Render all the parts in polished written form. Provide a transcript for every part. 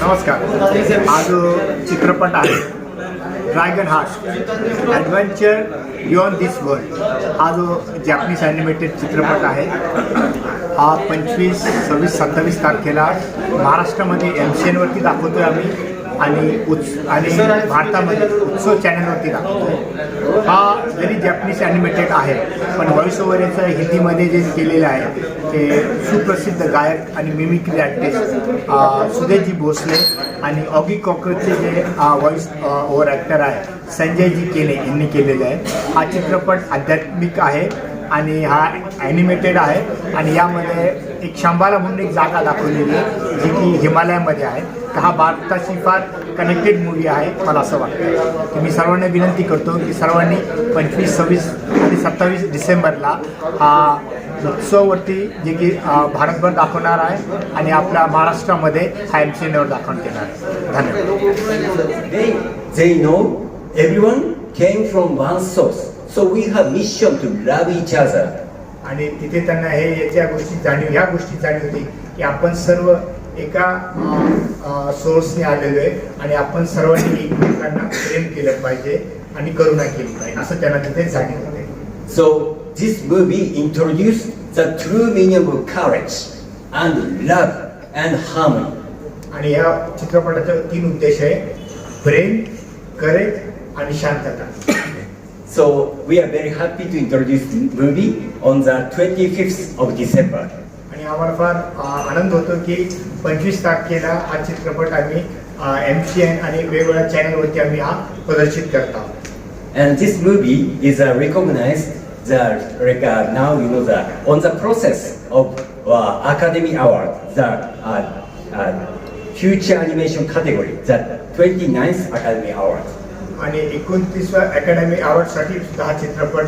नमस्कार. हा जो चित्रपट आहे ड्रॅगन हार्ट ॲडव्हेंचर बियॉन्ड दिस वर्ल्ड, हा जो जॅपनीज ॲनिमेटेड चित्रपट आहे, हा 25, 26, 27 तारखेला महाराष्ट्रामध्ये MCNवरती दाखवतोय आम्ही आणि भारतामध्ये उत्सव चॅनलवरती दाखवतोय. हा जरी जॅपनीज ॲनिमेटेड आहे पण व्हॉइस ओव्हर याचं हिंदीमध्ये जे केलेलं आहे ते सुप्रसिद्ध गायक आणि मिमिक्री आर्टिस्ट सुदेशजी भोसले आणि ऑगी कॉकरोचचे जे व्हॉइस ओव्हर ॲक्टर आहे संजयजी केले यांनी केलेलं आहे. हा चित्रपट आध्यात्मिक आहे आणि हा ॲनिमेटेड आहे आणि यामध्ये एक शंबाला म्हणून एक जागा दाखवलेली आहे जी की हिमालयामध्ये आहे. तर हा भारताची फार कनेक्टेड मूवी आहे मला असं वाटतं. की मी सर्वांना विनंती करतो की सर्वांनी 25, 26 आणि 27 डिसेंबरला हा उत्सववरती जे की भारतभर दाखवणार आहे आणि आपल्या महाराष्ट्रामध्ये हा MCNवर दाखवण्यात येणार आहे. धन्यवाद. They know everyone came from one source. So we have mission to love each other. आणि तिथे त्यांना ह्या गोष्टी जाणीव होती की आपण सर्व एका सोर्सने आलेलो आहे आणि आपण सर्वांनी एकमेकांना प्रेम केलं पाहिजे आणि करुणा केली पाहिजे असं त्यांना तिथे जाणीव होते. So this movie introduced the true meaning of courage and love and harmony. आणि ह्या चित्रपटाचे 3 उद्देश आहे: प्रेम, करेज आणि शांतता. So we are very happy to introduce the movie on the 25th of December. आणि आम्हाला फार आनंद होतो की 25 तारखेला हा चित्रपट आम्ही MCN आणि वेगवेगळ्या चॅनलवरती आम्ही हा प्रदर्शित करत आहोत. And this movie is recognized now on the process of Academy Award, the Future Animation category, the 29th Academy Award. आणि 29व्या अकॅडमी अवॉर्डसाठी सुद्धा हा चित्रपट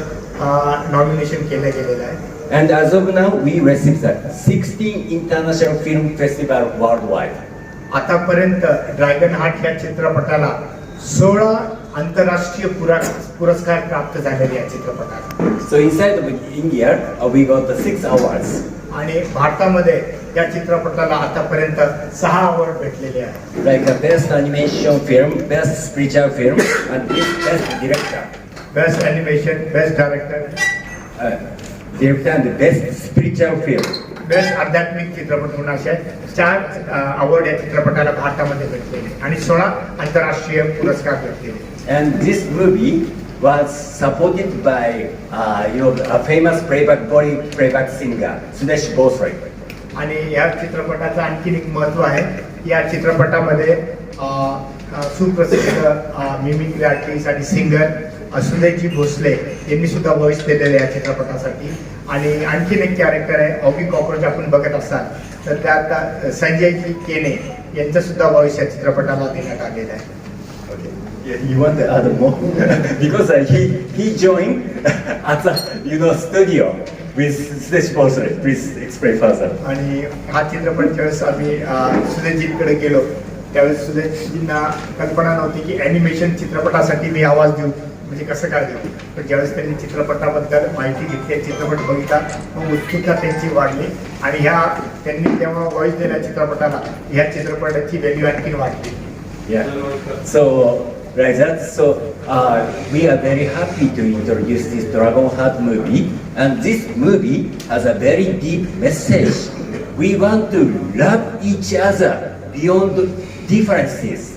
नॉमिनेशन केलं गेलेलं आहे. And as of now, we received the 16 international film festival worldwide. आतापर्यंत dragon heart या चित्रपटाला 16 आंतरराष्ट्रीय पुरस्कार प्राप्त झालेले या चित्रपटाला. So inside of India, we got the 6 awards. आणि भारतामध्ये या चित्रपटाला आतापर्यंत 6 अवॉर्ड भेटलेले आहेत. Like the best animation film, best spiritual film, and best director. Best animation, best director, Director and best spiritual film. Best आध्यात्मिक चित्रपट म्हणून अशा 4 अवॉर्ड या चित्रपटाला भारतामध्ये भेटलेले आणि 16 आंतरराष्ट्रीय पुरस्कार भेटलेले. And this movie was supported by a famous playback singer, Sudesh Bhosle. आणि या चित्रपटाचं आणखीन एक महत्त्व आहे. या चित्रपटामध्ये सुप्रसिद्ध मिमिक्री आर्टिस्ट आणि सिंगर सुदेशजी भोसले यांनी सुद्धा व्हॉइस दिलेले या चित्रपटासाठी. आणि आणखीन एक कॅरेक्टर आहे ऑगी कॉकरोच, आपण बघत असाल तर त्यात संजयजी केने यांचं सुद्धा व्हॉइस या चित्रपटाला देण्यात आलेलं आहे. You want to add more? Because he joined at the studio with Sudesh Bhosle. Please explain further. आणि हा चित्रपट ज्यावेळेस आम्ही सुदेशजींकडे गेलो त्यावेळेस सुदेशजींना कल्पना नव्हती की ॲनिमेशन चित्रपटासाठी मी आवाज देऊ, म्हणजे कसं काय देऊ. पण ज्यावेळेस त्यांनी चित्रपटाबद्दल माहिती घेतली, चित्रपट बघितला, मग उत्सुकता त्यांची वाढली आणि त्यांनी तेव्हा व्हॉइस दिल्या चित्रपटाला, ह्या चित्रपटाची व्हॅल्यू आणखीन वाढली. Yeah. So like that. So we are very happy to introduce this Dragon Heart movie, and this movie has a very deep message. We want to love each other beyond differences.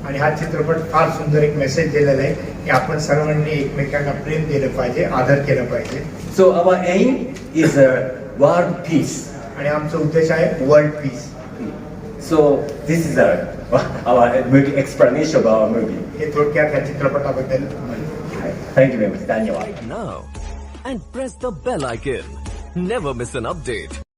आणि हा चित्रपट फार सुंदर एक message दिलेला आहे की आपण सर्वांनी एकमेकांना प्रेम दिलं पाहिजे, आदर केलं पाहिजे. So our aim is world peace. आणि आमचा उद्देश आहे world peace. So this is our movie explanation of our movie. हे थोडक्यात या चित्रपटाबद्दल. Thank you very much. धन्यवाद. Now and press the bell icon. Never miss an update.